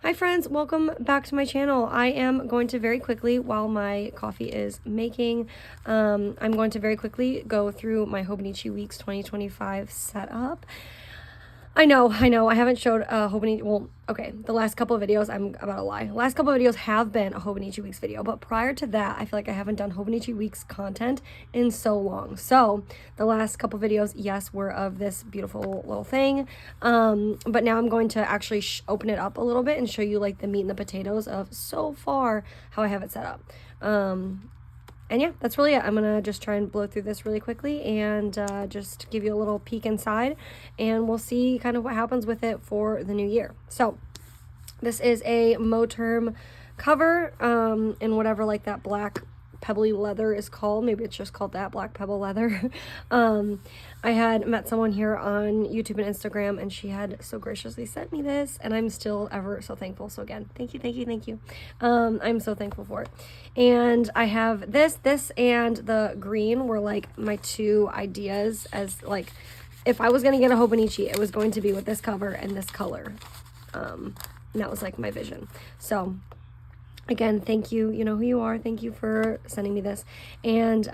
Hi friends, welcome back to my channel. I am going to very quickly, while my coffee is making, I'm going to very quickly go through my Hobonichi Weeks 2025 setup. I know, I haven't showed a Hobonichi, well, okay, the last couple of videos, I'm about to lie. Last couple of videos have been a Hobonichi Weeks video, but prior to that, I feel like I haven't done Hobonichi Weeks content in so long. So, the last couple videos, yes, were of this beautiful little thing, but now I'm going to actually open it up a little bit and show you like the meat and the potatoes of so far how I have it set up. And yeah, that's really it. I'm going to just try and blow through this really quickly and just give you a little peek inside. And we'll see kind of what happens with it for the new year. So this is a Moterm cover in whatever like that black pebbly leather is called. Maybe it's just called that, black pebble leather. I had met someone here on YouTube and Instagram, and she had so graciously sent me this, and I'm still ever so thankful. So again, thank you. I'm so thankful for it. And I have this and the green were like my two ideas as like, if I was going to get a Hobonichi, it was going to be with this cover and this color. And that was like my vision. So again, thank you. You know who you are. Thank you for sending me this. And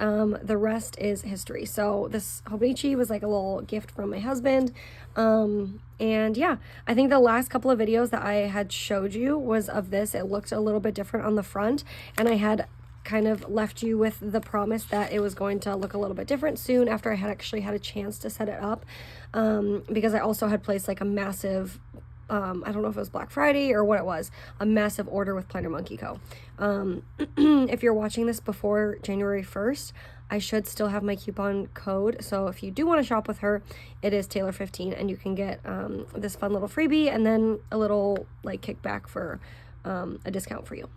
the rest is history. So this Hobonichi was like a little gift from my husband. And yeah, I think the last couple of videos that I had showed you was of this. It looked a little bit different on the front. And I had kind of left you with the promise that it was going to look a little bit different soon after I had actually had a chance to set it up. Because I also had placed like a massive I don't know if it was Black Friday or what it was, a massive order with Planner Monkey Co. If you're watching this before January 1st, I should still have my coupon code. So if you do want to shop with her, it is Taylor15, and you can get this fun little freebie and then a little like kickback for a discount for you.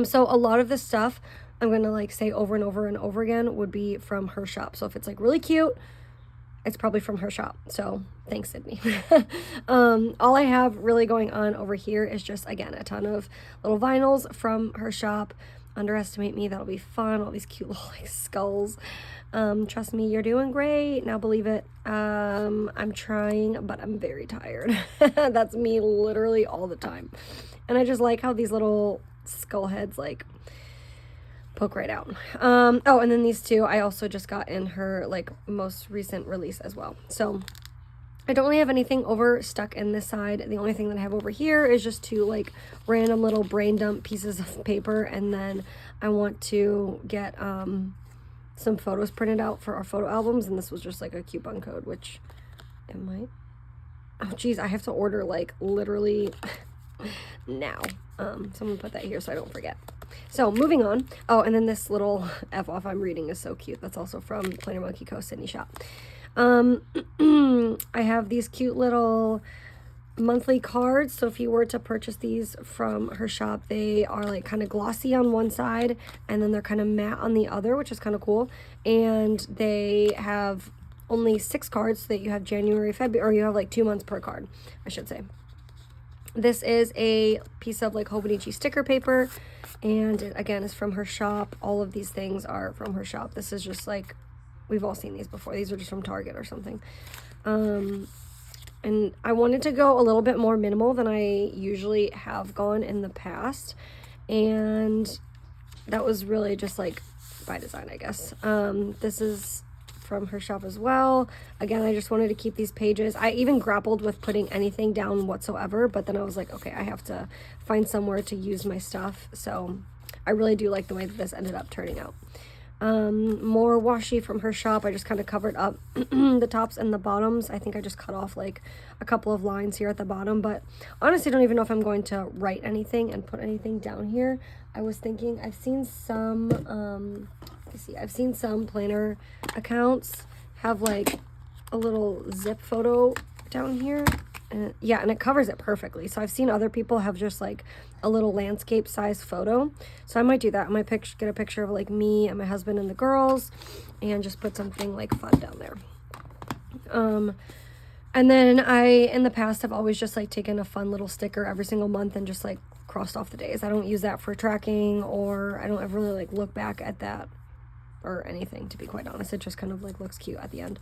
So a lot of this stuff I'm going to like say over and over and over again would be from her shop. So if it's like really cute, it's probably from her shop. So thanks, Sydney. All I have really going on over here is just, again, a ton of little vinyls from her shop. Underestimate me. That'll be fun. All these cute little like skulls. Trust me, you're doing great. Now believe it. I'm trying, but I'm very tired. That's me literally all the time. And I just like how these little skull heads like poke right out. Oh, and then these two I also just got in her like most recent release as well. So I don't really have anything over stuck in this side. The only thing that I have over here is just two like random little brain dump pieces of paper, and then I want to get some photos printed out for our photo albums, and this was just like a coupon code, which it might, oh geez, I have to order like literally now. So I'm gonna put that here so I don't forget. So moving on. Oh, and then this little F off I'm reading is so cute. That's also from Planner Monkey Co. Sydney shop. I have these cute little monthly cards. So if you were to purchase these from her shop, they are like kind of glossy on one side and then they're kind of matte on the other, which is kind of cool. And they have only 6 cards, so that you have January, February, or you have like 2 months per card, I should say. This is a piece of like Hobonichi sticker paper, and it, again, is from her shop. All of these things are from her shop. This is just like, we've all seen these before. These are just from Target or something. And I wanted to go a little bit more minimal than I usually have gone in the past. And that was really just like by design, I guess. This is from her shop as well. Again, I just wanted to keep these pages. I even grappled with putting anything down whatsoever, but then I was like, okay, I have to find somewhere to use my stuff. So I really do like the way that this ended up turning out. More washi from her shop. I just kind of covered up the tops and the bottoms. I think I just cut off like a couple of lines here at the bottom, but honestly, I don't even know if I'm going to write anything and put anything down here. I was thinking, I've seen some, I've seen some planner accounts have like a little zip photo down here. And yeah, and it covers it perfectly. So I've seen other people have just like a little landscape size photo. So I might do that. I might get a picture of like me and my husband and the girls and just put something like fun down there. And then I, in the past, have always just like taken a fun little sticker every single month and just like crossed off the days. I don't use that for tracking, or I don't ever really like look back at that or anything, to be quite honest. It just kind of like looks cute at the end.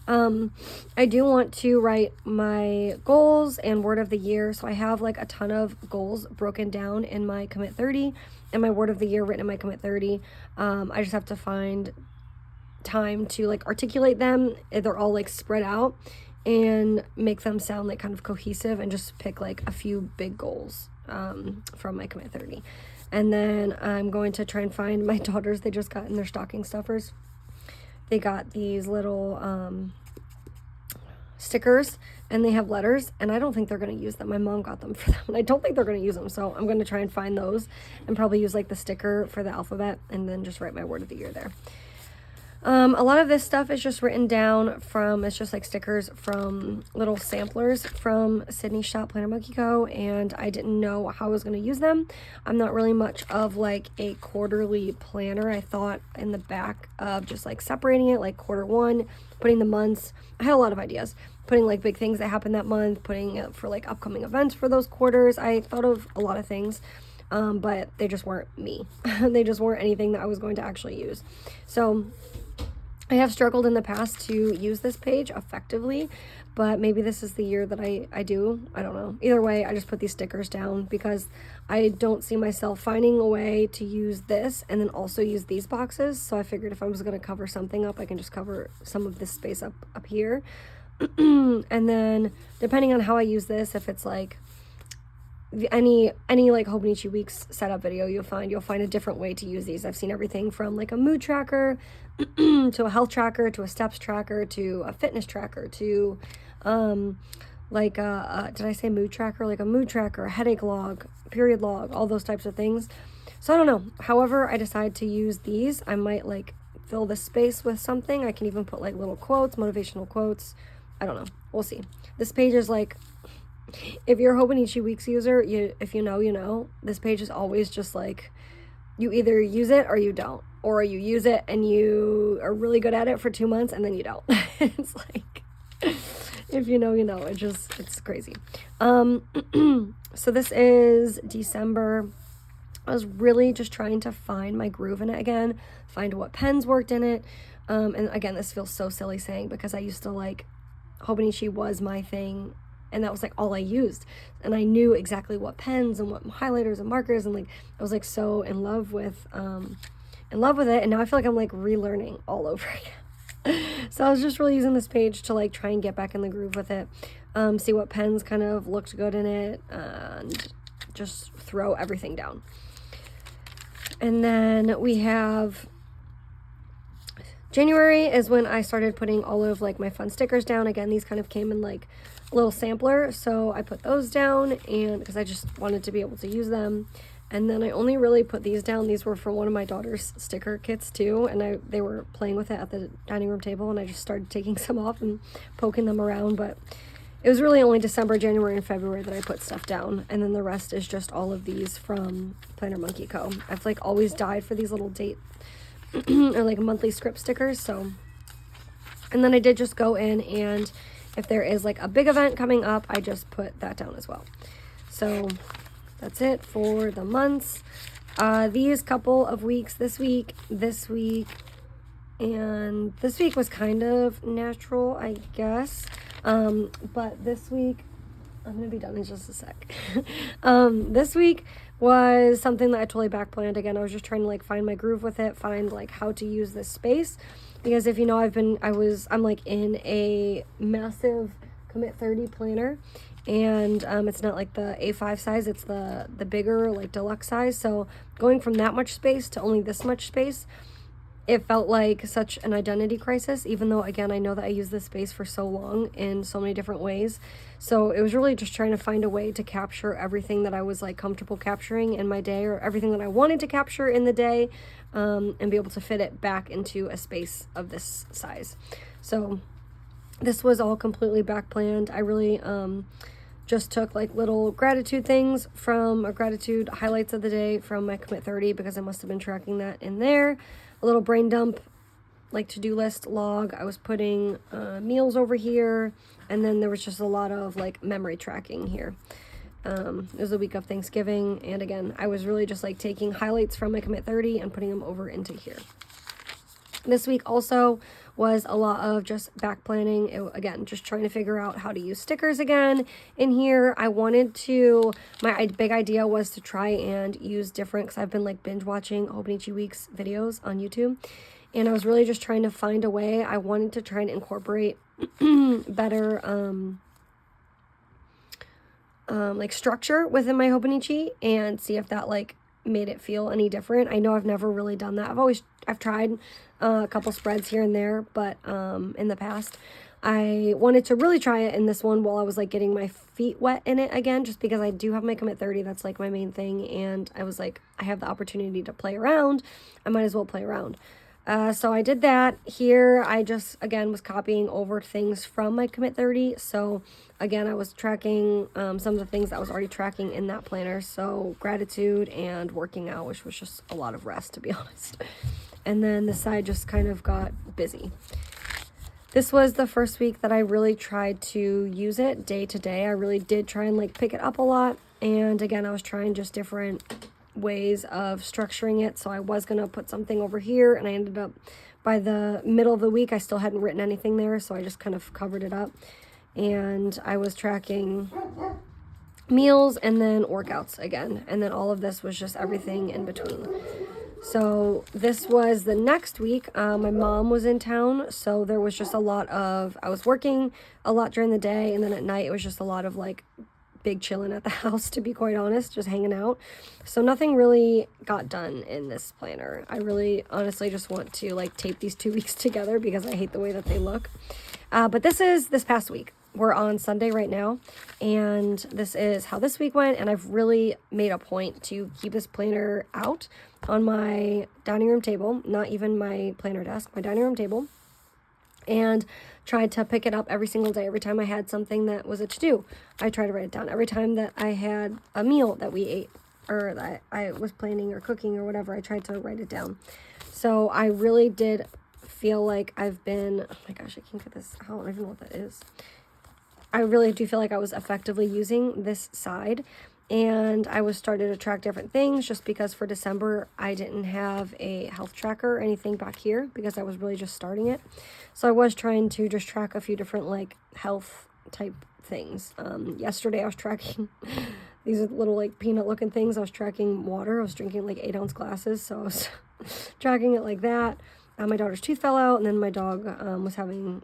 I do want to write my goals and word of the year. So I have like a ton of goals broken down in my Commit 30 and my word of the year written in my Commit 30. I just have to find time to like articulate them. They're all like spread out and make them sound like kind of cohesive, and just pick like a few big goals from my Commit 30. And then I'm going to try and find my daughters. They just got in their stocking stuffers. They got these little stickers, and they have letters, and I don't think they're going to use them. My mom got them for them, and I don't think they're going to use them. So I'm going to try and find those and probably use like the sticker for the alphabet, and then just write my word of the year there. A lot of this stuff is just written down from, it's just like stickers from little samplers from Sydney's shop, Planner Monkey Co., and I didn't know how I was going to use them. I'm not really much of like a quarterly planner. I thought in the back of just like separating it, like quarter one, putting the months. I had a lot of ideas, putting like big things that happened that month, putting it for like upcoming events for those quarters. I thought of a lot of things, but they just weren't me. They just weren't anything that I was going to actually use. So I have struggled in the past to use this page effectively, but maybe this is the year that I do. I don't know. Either way, I just put these stickers down because I don't see myself finding a way to use this and then also use these boxes. So I figured if I was going to cover something up, I can just cover some of this space up here. And then depending on how I use this, if it's like any like Hobonichi Weeks setup video, you'll find a different way to use these. I've seen everything from like a mood tracker to a health tracker to a steps tracker to a fitness tracker to like did I say mood tracker? Like a mood tracker, a headache log, period log, all those types of things. So I don't know. However I decide to use these, I might like fill the space with something. I can even put like little quotes, motivational quotes. I don't know. We'll see. This page is like, if you're a Hobonichi Weeks user, if you know, you know. This page is always just like, you either use it or you don't, or you use it and you are really good at it for 2 months and then you don't. It's like, if you know, you know. It's crazy. So this is December. I was really just trying to find my groove in it again, find what pens worked in it. And again, this feels so silly saying, because I used to like, Hobonichi was my thing, and that was like all I used, and I knew exactly what pens and what highlighters and markers, and like I was like so in love with it, and now I feel like I'm like relearning all over again. So I was just really using this page to like try and get back in the groove with it, see what pens kind of looked good in it, and just throw everything down. And then we have January is when I started putting all of like my fun stickers down. Again, these kind of came in like a little sampler, so I put those down, and because I just wanted to be able to use them. And then I only really put these down. These were from one of my daughter's sticker kits too, and they were playing with it at the dining room table, and I just started taking some off and poking them around. But it was really only December, January, and February that I put stuff down, and then the rest is just all of these from Planner Monkey Co. I've like always died for these little date or like monthly script stickers. So, and then I did just go in, and if there is like a big event coming up, I just put that down as well. So that's it for the months. These couple of weeks, this week, and this week was kind of natural, I guess. But this week, I'm gonna be done in just a sec. This week was something that I totally back planned. Again, I was just trying to like find my groove with it, find like how to use this space, because if you know, I'm like in a massive Commit 30 planner, and it's not like the A5 size, it's the bigger like deluxe size. So going from that much space to only this much space, it felt like such an identity crisis, even though, again, I know that I used this space for so long in so many different ways. So it was really just trying to find a way to capture everything that I was like comfortable capturing in my day, or everything that I wanted to capture in the day, and be able to fit it back into a space of this size. So this was all completely back planned. I really just took like little gratitude things from, or gratitude highlights of the day from my Commit 30, because I must have been tracking that in there. A little brain dump, like to-do list log. I was putting meals over here, and then there was just a lot of like memory tracking here. It was the week of Thanksgiving, and again, I was really just like taking highlights from my Commit 30 and putting them over into here. This week also was a lot of just back planning. Again, just trying to figure out how to use stickers again in here. I wanted to, my big idea was to try and use different, because I've been like binge watching Hobonichi Week's videos on YouTube. And I was really just trying to find a way. I wanted to try and incorporate better like structure within my Hobonichi and see if that like made it feel any different. I know I've never really done that. I've tried a couple spreads here and there, but in the past I wanted to really try it in this one while I was like getting my feet wet in it again, just because I do have my commit 30. That's like my main thing. And I was like, I have the opportunity to play around. I might as well play around. So I did that. Here I just, again, was copying over things from my commit 30. So again, I was tracking some of the things that I was already tracking in that planner. So gratitude and working out, which was just a lot of rest, to be honest. And then this side just kind of got busy. This was the first week that I really tried to use it day to day. I really did try and like pick it up a lot. And again, I was trying just different ways of structuring it. So I was going to put something over here, and I ended up, by the middle of the week, I still hadn't written anything there. So I just kind of covered it up. And I was tracking meals and then workouts again. And then all of this was just everything in between. So this was the next week. My mom was in town, so there was just a lot of, I was working a lot during the day, and then at night it was just a lot of like big chilling at the house, to be quite honest, just hanging out. So nothing really got done in this planner. I really honestly just want to like tape these 2 weeks together because I hate the way that they look. But this is this past week. We're on Sunday right now, and this is how this week went. And I've really made a point to keep this planner out on my dining room table, not even my planner desk, my dining room table, and tried to pick it up every single day. Every time I had something that was a to-do, I tried to write it down. Every time that I had a meal that we ate, or that I was planning or cooking or whatever, I tried to write it down. So I really did feel like I've been, oh my gosh, I can't get this, I don't even know what that is. I really do feel like I was effectively using this side, and I was started to track different things, just because for December I didn't have a health tracker or anything back here because I was really just starting it. So I was trying to just track a few different like health type things. Yesterday I was tracking these little like peanut looking things. I was tracking water. I was drinking like 8-ounce glasses, so I was tracking it like that. My daughter's tooth fell out, and then my dog was having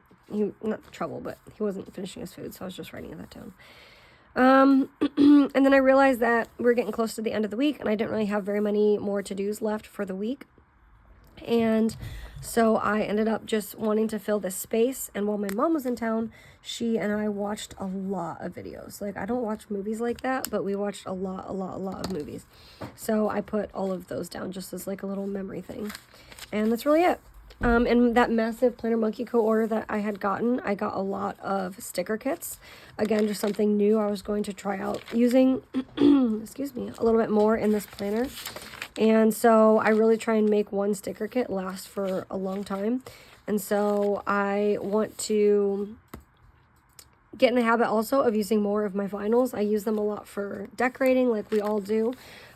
not trouble, but he wasn't finishing his food, so I was just writing that down. And then I realized that we're getting close to the end of the week, and I didn't really have very many more to-dos left for the week. And so I ended up just wanting to fill this space. And while my mom was in town, she and I watched a lot of videos. Like, I don't watch movies like that, but we watched a lot of movies. So I put all of those down just as like a little memory thing. And that's really it. In that massive Planner Monkey Co. order that I had gotten, I got a lot of sticker kits. Again, just something new I was going to try out using, excuse me, a little bit more in this planner. And so I really try and make one sticker kit last for a long time. And so I want to get in the habit also of using more of my vinyls. I use them a lot for decorating, like we all do.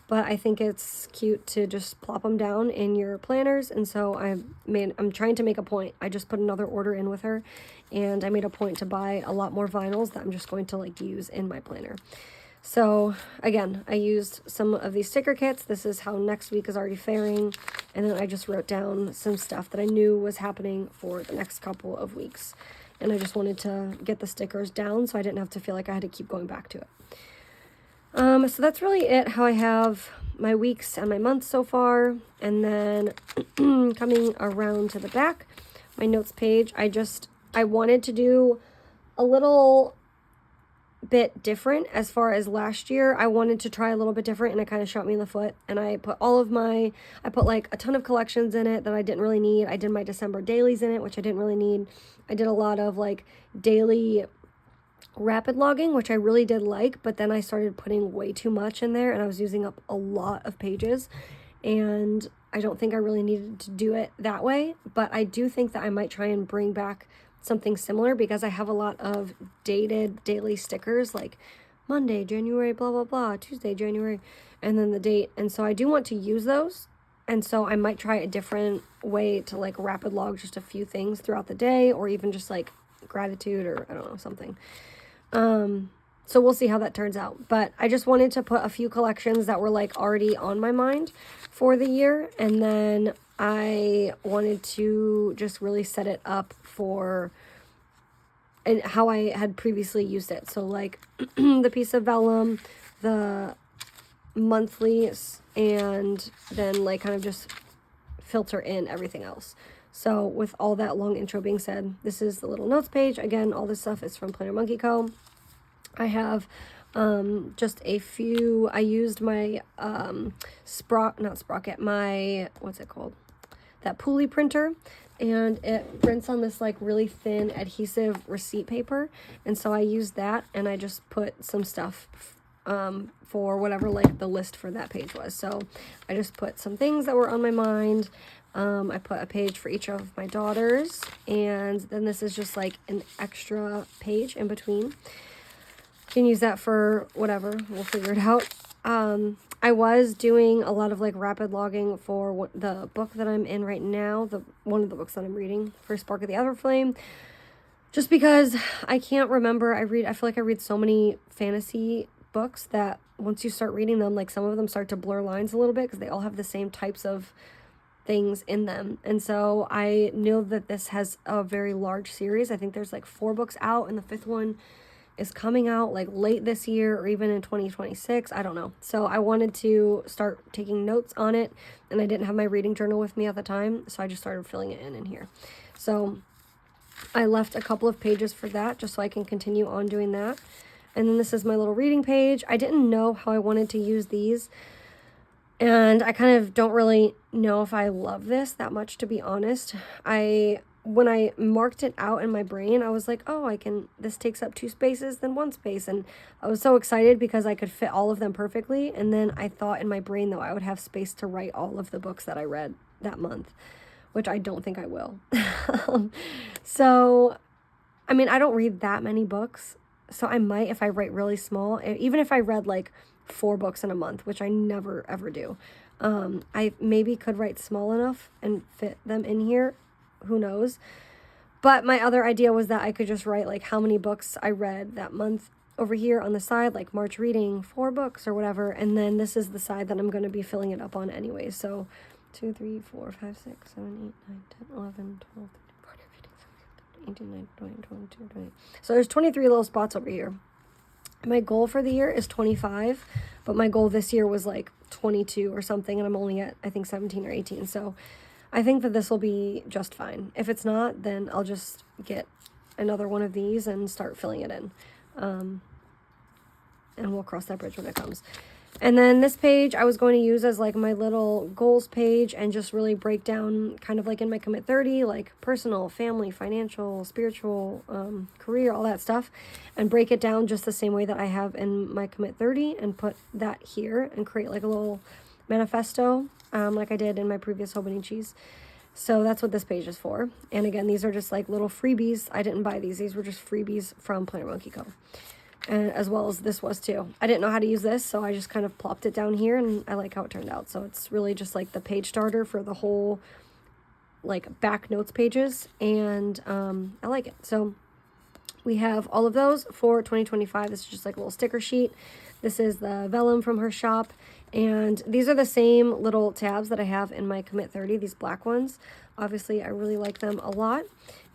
But I think it's cute to just plop them down in your planners. And so I'm trying to make a point. I just put another order in with her, and I made a point to buy a lot more vinyls that I'm just going to like use in my planner. So again, I used some of these sticker kits. This is how next week is already faring. And then I just wrote down some stuff that I knew was happening for the next couple of weeks. And I just wanted to get the stickers down so I didn't have to feel like I had to keep going back to it. So that's really it, how I have my weeks and my months so far. And then coming around to the back, my notes page, I wanted to do a little bit different as far as last year. I wanted to try a little bit different, and it kind of shot me in the foot. And I put I put like a ton of collections in it that I didn't really need. I did my December dailies in it, which I didn't really need. I did a lot of like daily rapid logging, which I really did like, but then I started putting way too much in there, and I was using up a lot of pages, and I don't think I really needed to do it that way. But I do think that I might try and bring back something similar, because I have a lot of dated daily stickers, like Monday, January, blah, blah, blah, Tuesday, January, and then the date. And so I do want to use those. And so I might try a different way to like rapid log just a few things throughout the day, or even just like gratitude, or I don't know, something. So we'll see how that turns out. But I just wanted to put a few collections that were like already on my mind for the year. And then I wanted to just really set it up for and how I had previously used it. So like the piece of vellum, the monthlies, and then like kind of just filter in everything else. So with all that long intro being said, this is the little notes page. Again, all this stuff is from Planner Monkey Co. I have just a few. I used my my, what's it called? That pulley printer, and it prints on this like really thin adhesive receipt paper. And so I used that, and I just put some stuff for whatever like the list for that page was. So I just put some things that were on my mind. I put a page for each of my daughters, and then this is just like an extra page in between. You can use that for whatever, we'll figure it out. I was doing a lot of like rapid logging for the book that I'm in right now, one of the books that I'm reading, for Spark of the Everflame, just because I can't remember. I feel like I read so many fantasy books that once you start reading them, like some of them start to blur lines a little bit because they all have the same types of things in them. And so I know that this has a very large series. I think there's like 4 books out, and the 5th one is coming out like late this year or even in 2026. I don't know. So I wanted to start taking notes on it, and I didn't have my reading journal with me at the time, so I just started filling it in here. So I left a couple of pages for that just so I can continue on doing that. And then this is my little reading page. I didn't know how I wanted to use these, and I kind of don't really know if I love this that much, to be honest. When I marked it out in my brain, I was like, oh, this takes up 2 spaces, then 1 space. And I was so excited because I could fit all of them perfectly. And then I thought in my brain, though, I would have space to write all of the books that I read that month, which I don't think I will. So, I mean, I don't read that many books. So I might, if I write really small, even if I read like 4 books in a month, which I never, ever do, I maybe could write small enough and fit them in here. Who knows? But my other idea was that I could just write like how many books I read that month over here on the side, like March reading 4 books or whatever. And then this is the side that I'm going to be filling it up on anyway. So 2, 3, 4, 5, 6, 7, 8, 9, 10, 11, 12, 13, 14, 15, 16, 17, 18, 19, 20, 22, 20. So there's 23 little spots over here. My goal for the year is 25, but my goal this year was like 22 or something, and I'm only at, I think, 17 or 18. So I think that this will be just fine. If it's not, then I'll just get another one of these and start filling it in. And we'll cross that bridge when it comes. And then this page I was going to use as like my little goals page and just really break down kind of like in my Commit 30, like personal, family, financial, spiritual, career, all that stuff, and break it down just the same way that I have in my Commit 30 and put that here and create like a little manifesto, like I did in my previous Hobonichis. So that's what this page is for. And again, these are just like little freebies. I didn't buy these. These were just freebies from Planner Monkey Co. And as well as this was too. I didn't know how to use this, so I just kind of plopped it down here, and I like how it turned out. So it's really just like the page starter for the whole like back notes pages, and I like it. So we have all of those for 2025. This is just like a little sticker sheet. This is the vellum from her shop, and these are the same little tabs that I have in my Commit 30, these black ones. Obviously, I really like them a lot.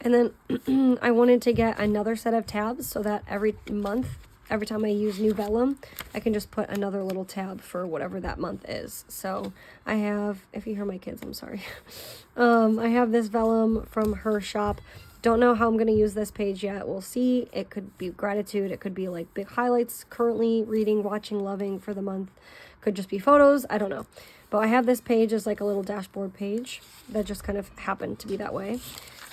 And then I wanted to get another set of tabs so that every month, every time I use new vellum, I can just put another little tab for whatever that month is. So I have, if you hear my kids, I'm sorry. I have this vellum from her shop. Don't know how I'm going to use this page yet. We'll see. It could be gratitude. It could be like big highlights, currently reading, watching, loving for the month. Could just be photos. I don't know. But I have this page as like a little dashboard page that just kind of happened to be that way.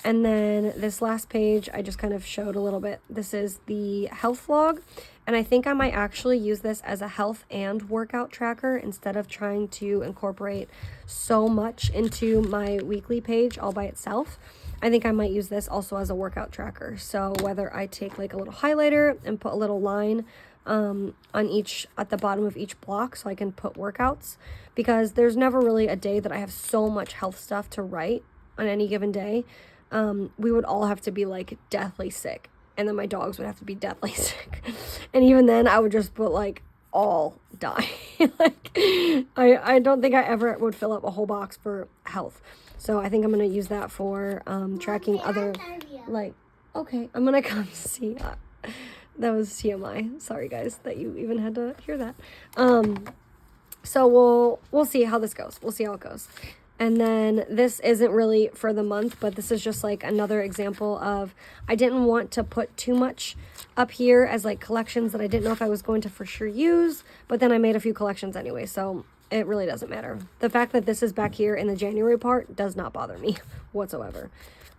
And then this last page, I just kind of showed a little bit. This is the health log. And I think I might actually use this as a health and workout tracker instead of trying to incorporate so much into my weekly page all by itself. I think I might use this also as a workout tracker. So whether I take like a little highlighter and put a little line at the bottom of each block so I can put workouts, because there's never really a day that I have so much health stuff to write on any given day. We would all have to be like deathly sick, and then my dogs would have to be deathly sick. And even then I would just put like all die. Like I don't think I ever would fill up a whole box for health. So I think I'm going to use that for tracking other, like, okay, I'm going to come see. That was TMI. Sorry, guys, that you even had to hear that. So we'll see how this goes. We'll see how it goes. And then this isn't really for the month, but this is just like another example of, I didn't want to put too much up here as like collections that I didn't know if I was going to for sure use, but then I made a few collections anyway, so it really doesn't matter. The fact that this is back here in the January part does not bother me whatsoever.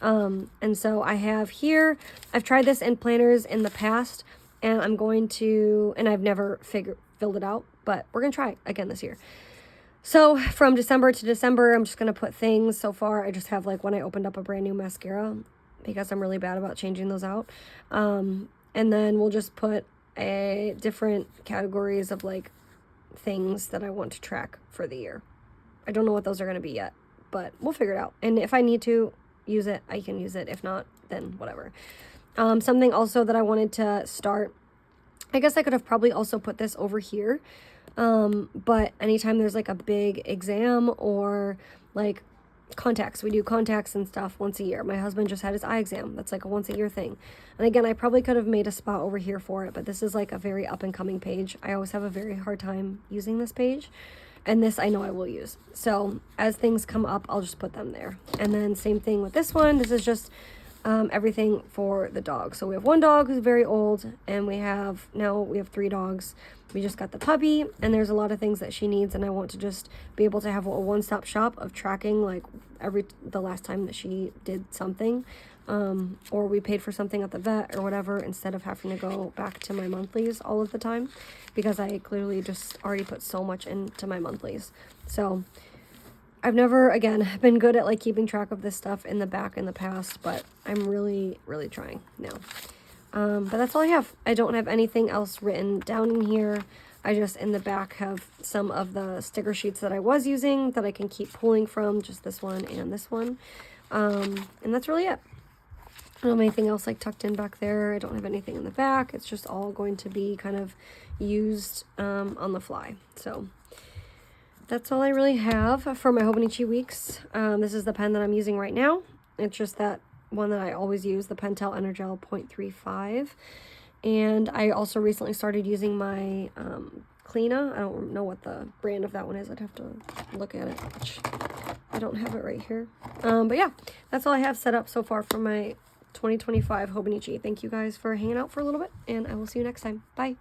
And so I have here, I've tried this in planners in the past, and I'm going to, and I've never filled it out, but we're going to try it again this year. So from December to December, I'm just going to put things. So far, I just have like when I opened up a brand new mascara, because I'm really bad about changing those out. And then we'll just put different categories of like things that I want to track for the year. I don't know what those are going to be yet, but we'll figure it out. And if I need to use it, I can use it. If not, then whatever. Something also that I wanted to start, I guess I could have probably also put this over here. But anytime there's like a big exam or like contacts, we do contacts and stuff once a year. My husband just had his eye exam. That's like a once a year thing. And again, I probably could have made a spot over here for it, but this is like a very up and coming page. I always have a very hard time using this page, and this I know I will use. So as things come up, I'll just put them there. And then same thing with this one. This is just everything for the dog. So we have one dog who's very old, and now we have 3 dogs. We just got the puppy, and there's a lot of things that she needs, and I want to just be able to have a one-stop shop of tracking like the last time that she did something, or we paid for something at the vet or whatever, instead of having to go back to my monthlies all of the time, because I clearly just already put so much into my monthlies. So I've never, again, been good at like keeping track of this stuff in the back in the past, but I'm really, really trying now. But that's all I have. I don't have anything else written down in here. I just in the back have some of the sticker sheets that I was using that I can keep pulling from, just this one and this one. And that's really it. I don't have anything else like tucked in back there. I don't have anything in the back. It's just all going to be kind of used on the fly. So that's all I really have for my Hobonichi weeks. This is the pen that I'm using right now. It's just that one that I always use, the Pentel Energel 0.35. And I also recently started using my Cleana. I don't know what the brand of that one is. I'd have to look at it, which I don't have it right here. But yeah, that's all I have set up so far for my 2025 Hobonichi. Thank you guys for hanging out for a little bit, and I will see you next time. Bye.